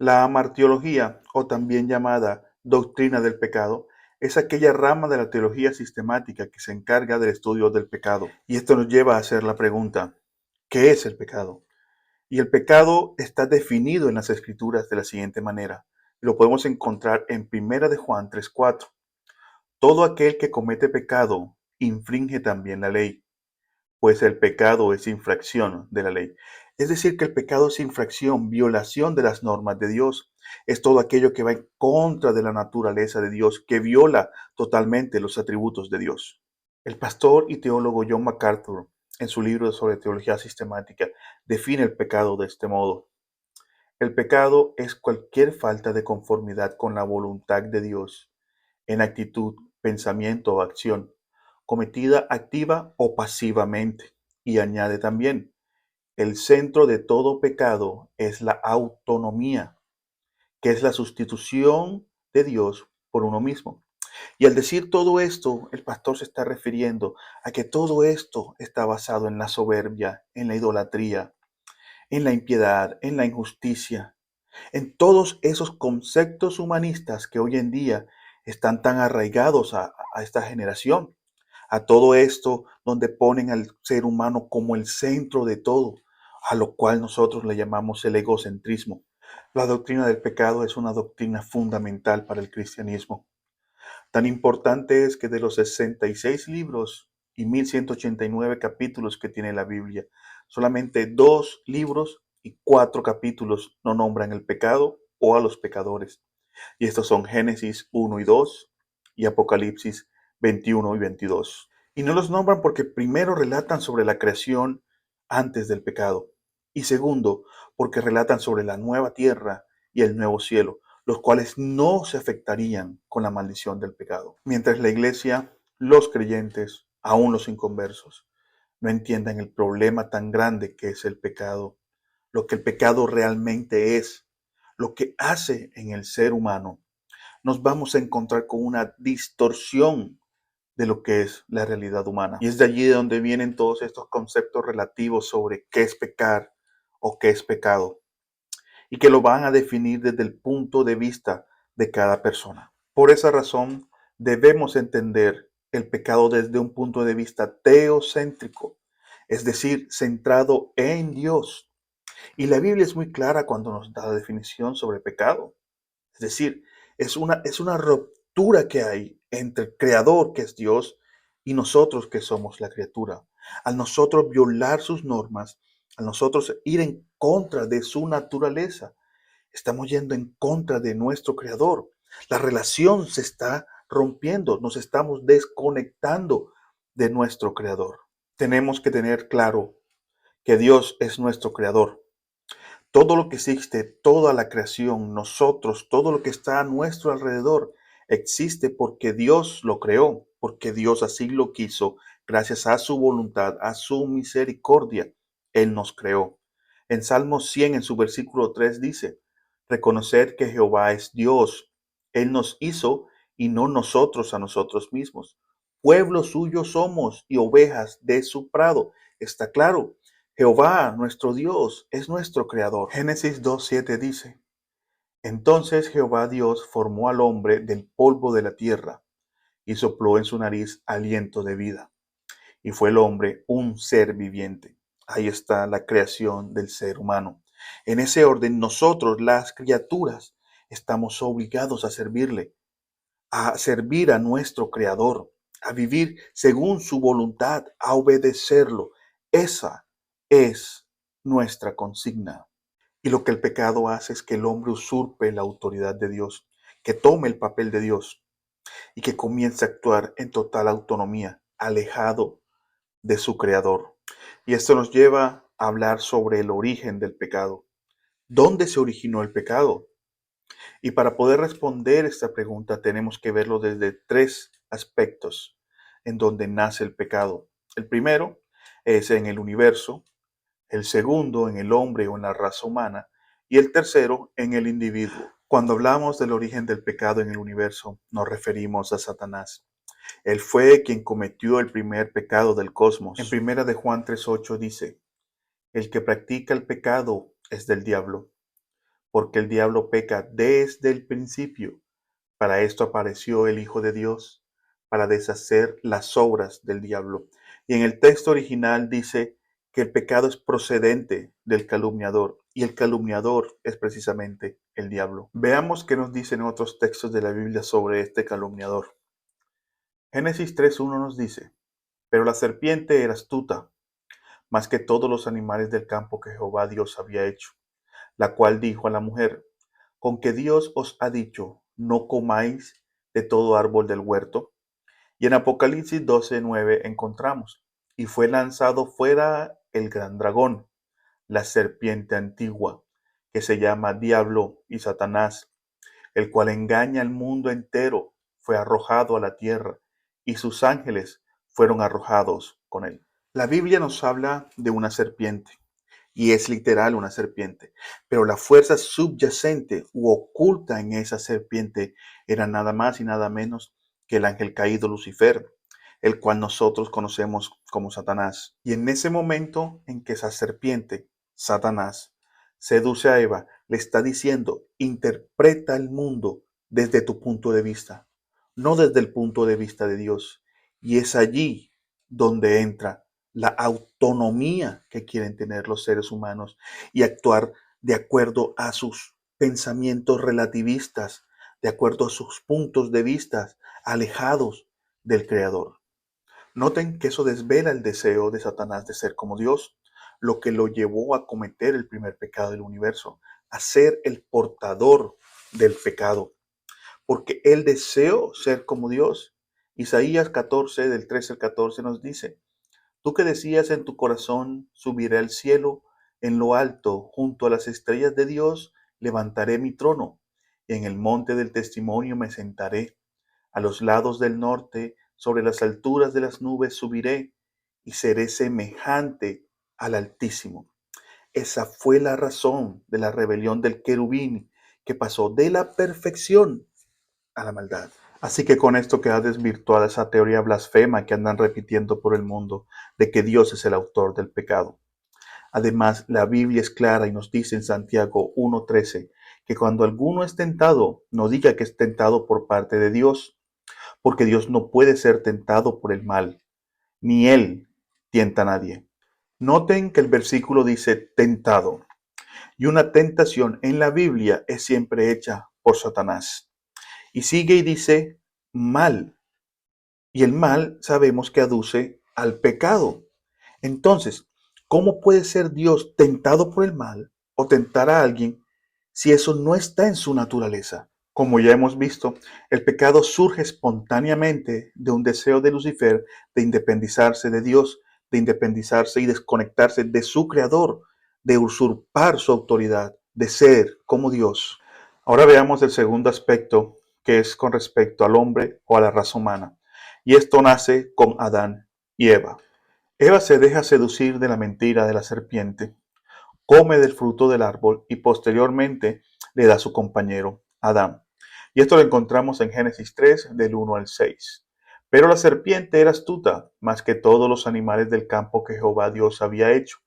La martiología, o también llamada doctrina del pecado, es aquella rama de la teología sistemática que se encarga del estudio del pecado. Y esto nos lleva a hacer la pregunta, ¿qué es el pecado? Y el pecado está definido en las Escrituras de la siguiente manera. Lo podemos encontrar en Primera de Juan 3:4. Todo aquel que comete pecado infringe también la ley, pues el pecado es infracción de la ley. Es decir, que el pecado es infracción, violación de las normas de Dios. Es todo aquello que va en contra de la naturaleza de Dios, que viola totalmente los atributos de Dios. El pastor y teólogo John MacArthur, en su libro sobre teología sistemática, define el pecado de este modo. El pecado es cualquier falta de conformidad con la voluntad de Dios en actitud, pensamiento o acción, cometida activa o pasivamente. Y añade también, el centro de todo pecado es la autonomía, que es la sustitución de Dios por uno mismo. Y al decir todo esto, el pastor se está refiriendo a que todo esto está basado en la soberbia, en la idolatría, en la impiedad, en la injusticia, en todos esos conceptos humanistas que hoy en día están tan arraigados a esta generación, a todo esto donde ponen al ser humano como el centro de todo, a lo cual nosotros le llamamos el egocentrismo. La doctrina del pecado es una doctrina fundamental para el cristianismo. Tan importante es que de los 66 libros y 1189 capítulos que tiene la Biblia, solamente 2 libros y 4 capítulos no nombran el pecado o a los pecadores. Y estos son Génesis 1 y 2 y Apocalipsis 21 y 22. Y no los nombran porque primero relatan sobre la creación antes del pecado. Y segundo, porque relatan sobre la nueva tierra y el nuevo cielo, los cuales no se afectarían con la maldición del pecado. Mientras la iglesia, los creyentes, aún los inconversos, no entiendan el problema tan grande que es el pecado, lo que el pecado realmente es, lo que hace en el ser humano, nos vamos a encontrar con una distorsión de lo que es la realidad humana. Y es de allí de donde vienen todos estos conceptos relativos sobre qué es pecar o qué es pecado, y que lo van a definir desde el punto de vista de cada persona. Por esa razón, debemos entender el pecado desde un punto de vista teocéntrico, es decir, centrado en Dios. Y la Biblia es muy clara cuando nos da la definición sobre pecado. Es decir, es una ruptura que hay entre el creador, que es Dios, y nosotros, que somos la criatura. Al nosotros violar sus normas, al nosotros ir en contra de su naturaleza, estamos yendo en contra de nuestro creador. La relación se está rompiendo, nos estamos desconectando de nuestro creador. Tenemos que tener claro que Dios es nuestro creador. Todo lo que existe, toda la creación, nosotros, todo lo que está a nuestro alrededor, existe porque Dios lo creó, porque Dios así lo quiso, gracias a su voluntad, a su misericordia, Él nos creó. En Salmo 100, en su versículo 3 dice, reconocer que Jehová es Dios, Él nos hizo y no nosotros a nosotros mismos. Pueblo suyo somos y ovejas de su prado. Está claro. Jehová, nuestro Dios, es nuestro creador. Génesis 2:7 dice, entonces Jehová Dios formó al hombre del polvo de la tierra y sopló en su nariz aliento de vida. Y fue el hombre un ser viviente. Ahí está la creación del ser humano. En ese orden, nosotros, las criaturas, estamos obligados a servir a nuestro creador, a vivir según su voluntad, a obedecerlo. Esa es nuestra consigna. Y lo que el pecado hace es que el hombre usurpe la autoridad de Dios, que tome el papel de Dios y que comience a actuar en total autonomía, alejado de su creador. Y esto nos lleva a hablar sobre el origen del pecado. ¿Dónde se originó el pecado? Y para poder responder esta pregunta tenemos que verlo desde 3 aspectos en donde nace el pecado. El primero es en el universo, el segundo en el hombre o en la raza humana y el tercero en el individuo. Cuando hablamos del origen del pecado en el universo, nos referimos a Satanás. Él fue quien cometió el primer pecado del cosmos. En primera de Juan 3:8 dice, el que practica el pecado es del diablo, porque el diablo peca desde el principio. Para esto apareció el Hijo de Dios, para deshacer las obras del diablo. Y en el texto original dice que el pecado es procedente del calumniador, y el calumniador es precisamente el diablo. Veamos qué nos dicen otros textos de la Biblia sobre este calumniador. Génesis 3:1 nos dice: pero la serpiente era astuta, más que todos los animales del campo que Jehová Dios había hecho, la cual dijo a la mujer: ¿con que Dios os ha dicho, no comáis de todo árbol del huerto? Y en Apocalipsis 12:9 encontramos: y fue lanzado fuera el gran dragón, la serpiente antigua, que se llama Diablo y Satanás, el cual engaña al mundo entero, fue arrojado a la tierra, y sus ángeles fueron arrojados con él. La Biblia nos habla de una serpiente, y es literal una serpiente, pero la fuerza subyacente u oculta en esa serpiente era nada más y nada menos que el ángel caído Lucifer, el cual nosotros conocemos como Satanás. Y en ese momento en que esa serpiente, Satanás, seduce a Eva, le está diciendo: interpreta el mundo desde tu punto de vista, no desde el punto de vista de Dios. Y es allí donde entra la autonomía que quieren tener los seres humanos y actuar de acuerdo a sus pensamientos relativistas, de acuerdo a sus puntos de vista alejados del Creador. Noten que eso desvela el deseo de Satanás de ser como Dios, lo que lo llevó a cometer el primer pecado del universo, a ser el portador del pecado, porque él deseó ser como Dios. Isaías 14, del 13 al 14 nos dice: tú que decías en tu corazón, subiré al cielo, en lo alto, junto a las estrellas de Dios, levantaré mi trono, y en el monte del testimonio me sentaré. A los lados del norte, sobre las alturas de las nubes subiré, y seré semejante al Altísimo. Esa fue la razón de la rebelión del querubín, que pasó de la perfección a la maldad. Así que con esto queda desvirtuada esa teoría blasfema que andan repitiendo por el mundo de que Dios es el autor del pecado. Además, la Biblia es clara y nos dice en Santiago 1:13 que cuando alguno es tentado, no diga que es tentado por parte de Dios, porque Dios no puede ser tentado por el mal, ni Él tienta a nadie. Noten que el versículo dice tentado, y una tentación en la Biblia es siempre hecha por Satanás. Y sigue y dice mal. Y el mal sabemos que aduce al pecado. Entonces, ¿cómo puede ser Dios tentado por el mal o tentar a alguien si eso no está en su naturaleza? Como ya hemos visto, el pecado surge espontáneamente de un deseo de Lucifer de independizarse de Dios, de independizarse y desconectarse de su creador, de usurpar su autoridad, de ser como Dios. Ahora veamos el segundo aspecto, que es con respecto al hombre o a la raza humana. Y esto nace con Adán y Eva. Eva se deja seducir de la mentira de la serpiente, come del fruto del árbol y posteriormente le da a su compañero Adán. Y esto lo encontramos en Génesis 3, del 1 al 6. Pero la serpiente era astuta, más que todos los animales del campo que Jehová Dios había hecho,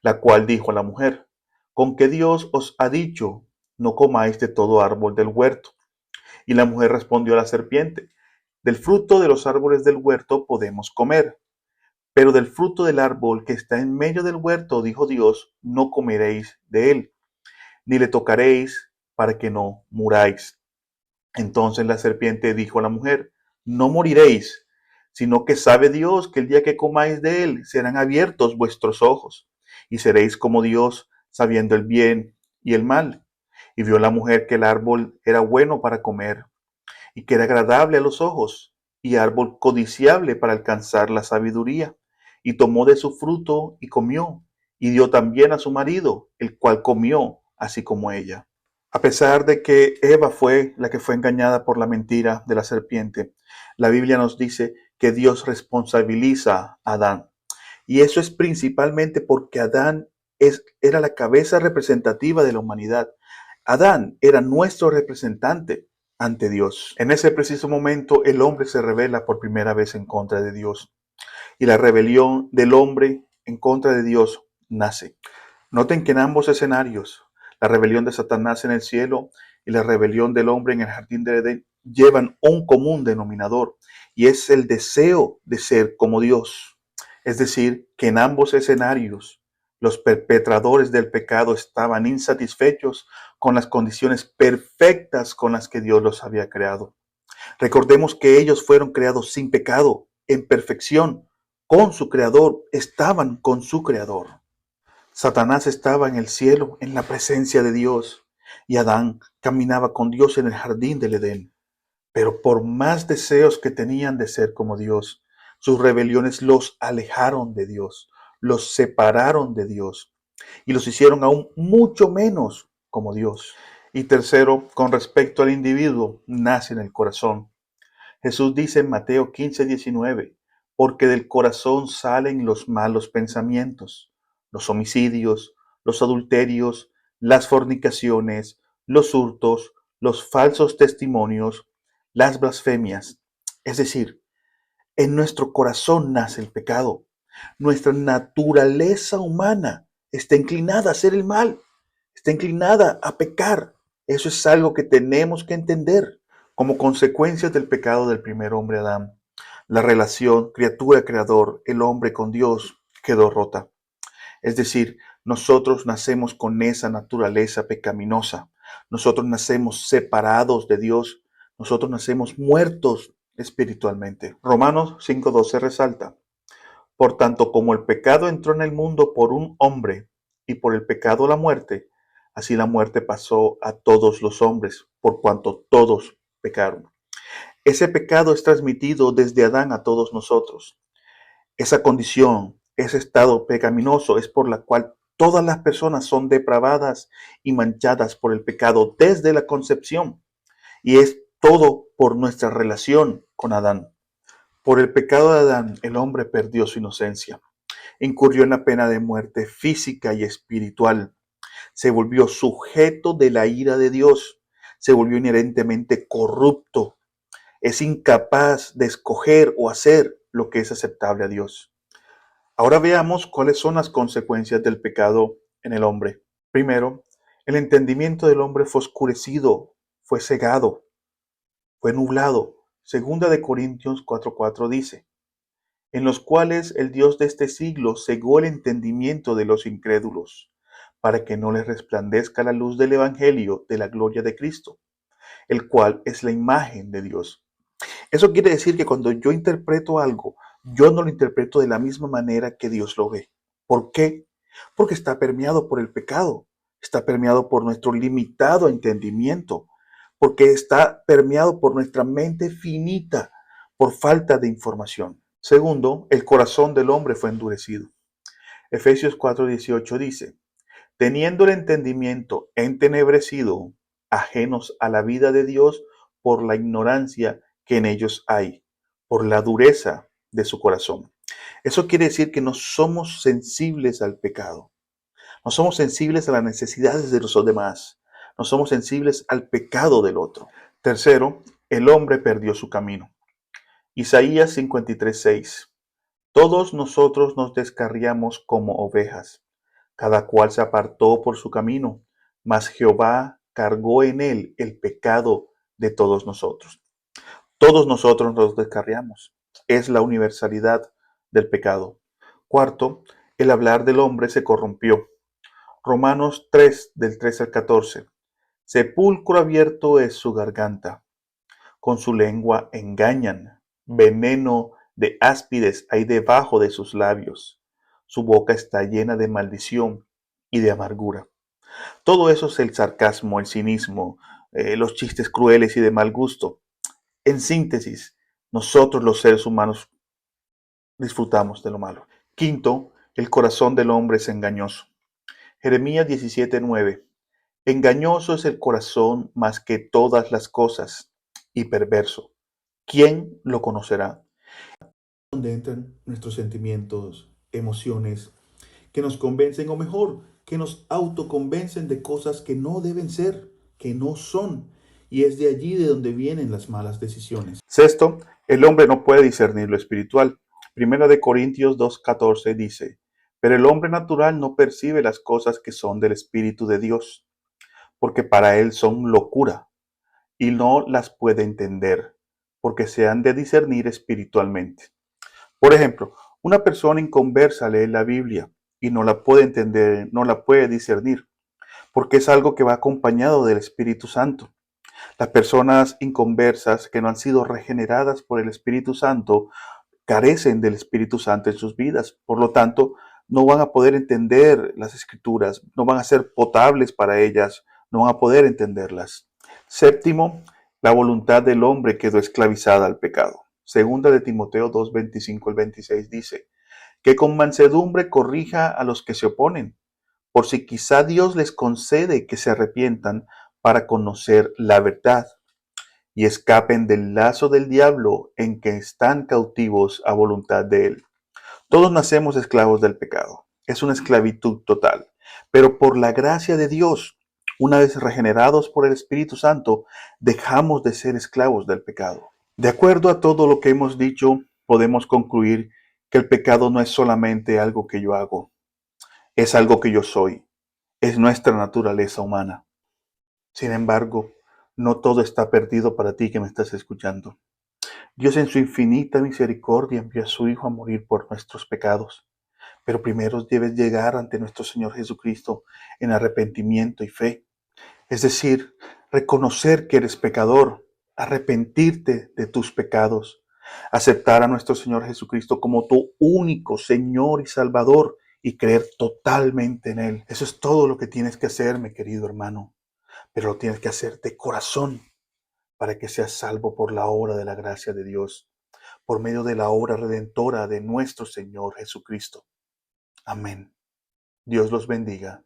la cual dijo a la mujer: ¿con qué Dios os ha dicho, no comáis de todo árbol del huerto? Y la mujer respondió a la serpiente: del fruto de los árboles del huerto podemos comer, pero del fruto del árbol que está en medio del huerto, dijo Dios, no comeréis de él, ni le tocaréis, para que no muráis. Entonces la serpiente dijo a la mujer: no moriréis, sino que sabe Dios que el día que comáis de él serán abiertos vuestros ojos, y seréis como Dios, sabiendo el bien y el mal. Y vio la mujer que el árbol era bueno para comer, y que era agradable a los ojos, y árbol codiciable para alcanzar la sabiduría. Y tomó de su fruto y comió, y dio también a su marido, el cual comió, así como ella. A pesar de que Eva fue la que fue engañada por la mentira de la serpiente, la Biblia nos dice que Dios responsabiliza a Adán. Y eso es principalmente porque Adán era la cabeza representativa de la humanidad. Adán era nuestro representante ante Dios. En ese preciso momento el hombre se rebela por primera vez en contra de Dios. Y la rebelión del hombre en contra de Dios nace. Noten que en ambos escenarios La rebelión de Satanás en el cielo y la rebelión del hombre en el jardín del Edén llevan un común denominador, y es el deseo de ser como Dios. Es decir, que en ambos escenarios los perpetradores del pecado estaban insatisfechos con las condiciones perfectas con las que Dios los había creado. Recordemos que ellos fueron creados sin pecado, en perfección, con su creador, estaban con su creador. Satanás estaba en el cielo, en la presencia de Dios, y Adán caminaba con Dios en el jardín del Edén. Pero por más deseos que tenían de ser como Dios, sus rebeliones los alejaron de Dios, los separaron de Dios y los hicieron aún mucho menos como Dios. Y tercero, con respecto al individuo, nace en el corazón. Jesús dice en Mateo 15:19, porque del corazón salen los malos pensamientos, los homicidios, los adulterios, las fornicaciones, los hurtos, los falsos testimonios, las blasfemias. Es decir, en nuestro corazón nace el pecado. Nuestra naturaleza humana está inclinada a hacer el mal, está inclinada a pecar. Eso es algo que tenemos que entender. Como consecuencia del pecado del primer hombre Adán, la relación criatura-creador, el hombre con Dios, quedó rota. Es decir, nosotros nacemos con esa naturaleza pecaminosa. Nosotros nacemos separados de Dios. Nosotros nacemos muertos espiritualmente. Romanos 5:12 resalta: por tanto, como el pecado entró en el mundo por un hombre y por el pecado la muerte, así la muerte pasó a todos los hombres, por cuanto todos pecaron. Ese pecado es transmitido desde Adán a todos nosotros. Esa condición, ese estado pecaminoso es por la cual todas las personas son depravadas y manchadas por el pecado desde la concepción. Y es todo por nuestra relación con Adán. Por el pecado de Adán, el hombre perdió su inocencia, incurrió en la pena de muerte física y espiritual, se volvió sujeto de la ira de Dios, se volvió inherentemente corrupto, es incapaz de escoger o hacer lo que es aceptable a Dios. Ahora veamos cuáles son las consecuencias del pecado en el hombre. Primero, el entendimiento del hombre fue oscurecido, fue cegado, fue nublado. Segunda de Corintios 4:4 dice: en los cuales el Dios de este siglo cegó el entendimiento de los incrédulos, para que no les resplandezca la luz del Evangelio de la gloria de Cristo, el cual es la imagen de Dios. Eso quiere decir que cuando yo interpreto algo, yo no lo interpreto de la misma manera que Dios lo ve. ¿Por qué? Porque está permeado por el pecado, está permeado por nuestro limitado entendimiento, porque está permeado por nuestra mente finita, por falta de información. Segundo, el corazón del hombre fue endurecido. Efesios 4:18 dice: teniendo el entendimiento entenebrecido, ajenos a la vida de Dios por la ignorancia que en ellos hay, por la dureza de su corazón. Eso quiere decir que no somos sensibles al pecado, no somos sensibles a las necesidades de los demás, no somos sensibles al pecado del otro. Tercero, el hombre perdió su camino. Isaías 53:6: todos nosotros nos descarriamos como ovejas, cada cual se apartó por su camino, mas Jehová cargó en él el pecado de todos nosotros. Todos nosotros nos descarriamos. Es la universalidad del pecado. Cuarto, el hablar del hombre se corrompió. Romanos 3, del 13 al 14. Sepulcro abierto es su garganta, con su lengua engañan, veneno de áspides hay debajo de sus labios. Su boca está llena de maldición y de amargura. Todo eso es el sarcasmo, el cinismo, los chistes crueles y de mal gusto. En síntesis, nosotros los seres humanos disfrutamos de lo malo. Quinto, el corazón del hombre es engañoso. Jeremías 17:9. Engañoso es el corazón más que todas las cosas y perverso. ¿Quién lo conocerá? Donde entran nuestros sentimientos, emociones, que nos convencen, o mejor, que nos autoconvencen de cosas que no deben ser, que no son. Y es de allí de donde vienen las malas decisiones. Sexto, el hombre no puede discernir lo espiritual. Primera de Corintios 2:14 dice: pero el hombre natural no percibe las cosas que son del Espíritu de Dios, porque para él son locura y no las puede entender, porque se han de discernir espiritualmente. Por ejemplo, una persona inconversa lee la Biblia y no la puede entender, no la puede discernir, porque es algo que va acompañado del Espíritu Santo. Las personas inconversas que no han sido regeneradas por el Espíritu Santo carecen del Espíritu Santo en sus vidas. Por lo tanto, no van a poder entender las Escrituras, no van a ser potables para ellas, no van a poder entenderlas. Séptimo, la voluntad del hombre quedó esclavizada al pecado. Segunda de Timoteo 2:25 al 26 dice, que con mansedumbre corrija a los que se oponen, por si quizá Dios les concede que se arrepientan para conocer la verdad y escapen del lazo del diablo en que están cautivos a voluntad de él. Todos nacemos esclavos del pecado. Es una esclavitud total. Pero por la gracia de Dios, una vez regenerados por el Espíritu Santo, dejamos de ser esclavos del pecado. De acuerdo a todo lo que hemos dicho, podemos concluir que el pecado no es solamente algo que yo hago, es algo que yo soy, es nuestra naturaleza humana. Sin embargo, no todo está perdido para ti que me estás escuchando. Dios en su infinita misericordia envió a su Hijo a morir por nuestros pecados. Pero primero debes llegar ante nuestro Señor Jesucristo en arrepentimiento y fe. Es decir, reconocer que eres pecador, arrepentirte de tus pecados, aceptar a nuestro Señor Jesucristo como tu único Señor y Salvador y creer totalmente en Él. Eso es todo lo que tienes que hacer, mi querido hermano. Pero lo tienes que hacer de corazón para que seas salvo por la obra de la gracia de Dios, por medio de la obra redentora de nuestro Señor Jesucristo. Amén. Dios los bendiga.